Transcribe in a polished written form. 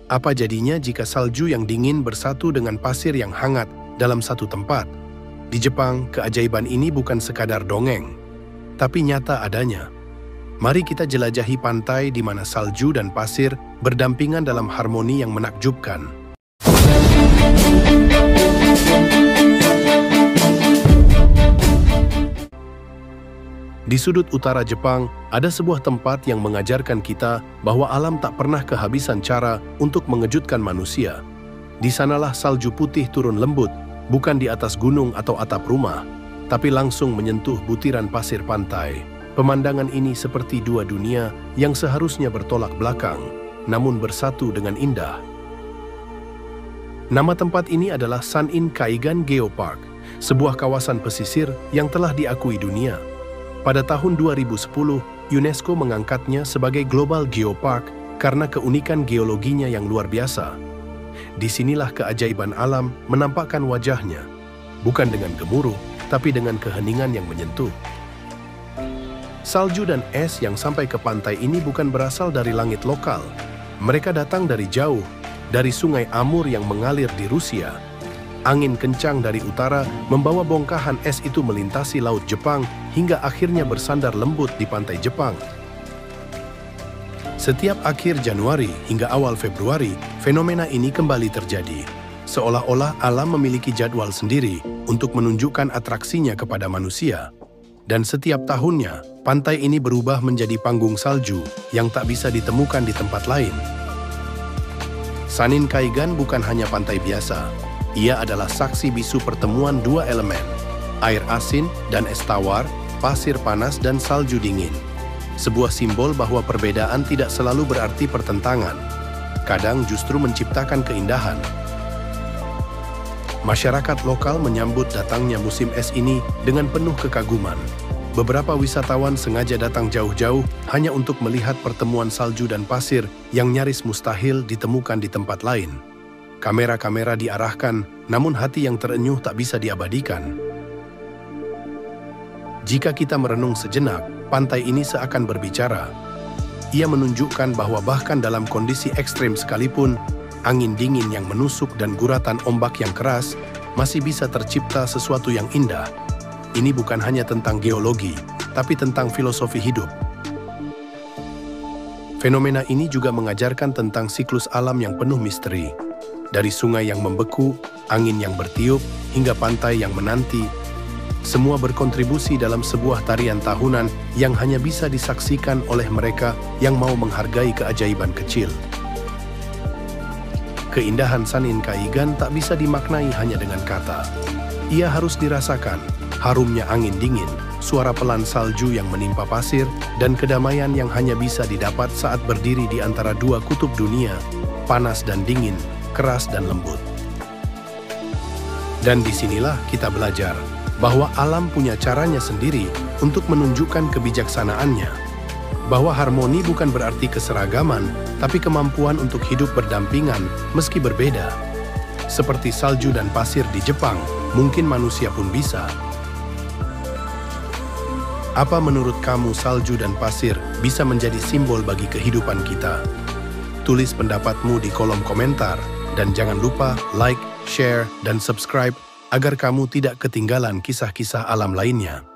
Apa jadinya jika salju yang dingin bersatu dengan pasir yang hangat dalam satu tempat? Di Jepang, keajaiban ini bukan sekadar dongeng, tapi nyata adanya. Mari kita jelajahi pantai di mana salju dan pasir berdampingan dalam harmoni yang menakjubkan. Di sudut utara Jepang, ada sebuah tempat yang mengajarkan kita bahwa alam tak pernah kehabisan cara untuk mengejutkan manusia. Di sanalah salju putih turun lembut, bukan di atas gunung atau atap rumah, tapi langsung menyentuh butiran pasir pantai. Pemandangan ini seperti dua dunia yang seharusnya bertolak belakang, namun bersatu dengan indah. Nama tempat ini adalah Sanin Kaigan Geopark, sebuah kawasan pesisir yang telah diakui dunia. Pada tahun 2010, UNESCO mengangkatnya sebagai Global Geopark karena keunikan geologinya yang luar biasa. Disinilah keajaiban alam menampakkan wajahnya, bukan dengan gemuruh, tapi dengan keheningan yang menyentuh. Salju dan es yang sampai ke pantai ini bukan berasal dari langit lokal. Mereka datang dari jauh, dari Sungai Amur yang mengalir di Rusia. Angin kencang dari utara membawa bongkahan es itu melintasi Laut Jepang hingga akhirnya bersandar lembut di pantai Jepang. Setiap akhir Januari hingga awal Februari, fenomena ini kembali terjadi. Seolah-olah alam memiliki jadwal sendiri untuk menunjukkan atraksinya kepada manusia. Dan setiap tahunnya, pantai ini berubah menjadi panggung salju yang tak bisa ditemukan di tempat lain. Sanin Kaigan bukan hanya pantai biasa. Ia adalah saksi bisu pertemuan dua elemen, air asin dan es tawar, pasir panas dan salju dingin. Sebuah simbol bahwa perbedaan tidak selalu berarti pertentangan. Kadang justru menciptakan keindahan. Masyarakat lokal menyambut datangnya musim es ini dengan penuh kekaguman. Beberapa wisatawan sengaja datang jauh-jauh hanya untuk melihat pertemuan salju dan pasir yang nyaris mustahil ditemukan di tempat lain. Kamera-kamera diarahkan, namun hati yang terenyuh tak bisa diabadikan. Jika kita merenung sejenak, pantai ini seakan berbicara. Ia menunjukkan bahwa bahkan dalam kondisi ekstrem sekalipun, angin dingin yang menusuk dan guratan ombak yang keras, masih bisa tercipta sesuatu yang indah. Ini bukan hanya tentang geologi, tapi tentang filosofi hidup. Fenomena ini juga mengajarkan tentang siklus alam yang penuh misteri. Dari sungai yang membeku, angin yang bertiup, hingga pantai yang menanti, semua berkontribusi dalam sebuah tarian tahunan yang hanya bisa disaksikan oleh mereka yang mau menghargai keajaiban kecil. Keindahan Sanin Kaigan tak bisa dimaknai hanya dengan kata. Ia harus dirasakan, harumnya angin dingin, suara pelan salju yang menimpa pasir, dan kedamaian yang hanya bisa didapat saat berdiri di antara dua kutub dunia, panas dan dingin, keras dan lembut. Dan disinilah kita belajar bahwa alam punya caranya sendiri untuk menunjukkan kebijaksanaannya. Bahwa harmoni bukan berarti keseragaman, tapi kemampuan untuk hidup berdampingan meski berbeda. Seperti salju dan pasir di Jepang, mungkin manusia pun bisa. Apa menurut kamu salju dan pasir bisa menjadi simbol bagi kehidupan kita? Tulis pendapatmu di kolom komentar. Dan jangan lupa like, share, dan subscribe agar kamu tidak ketinggalan kisah-kisah alam lainnya.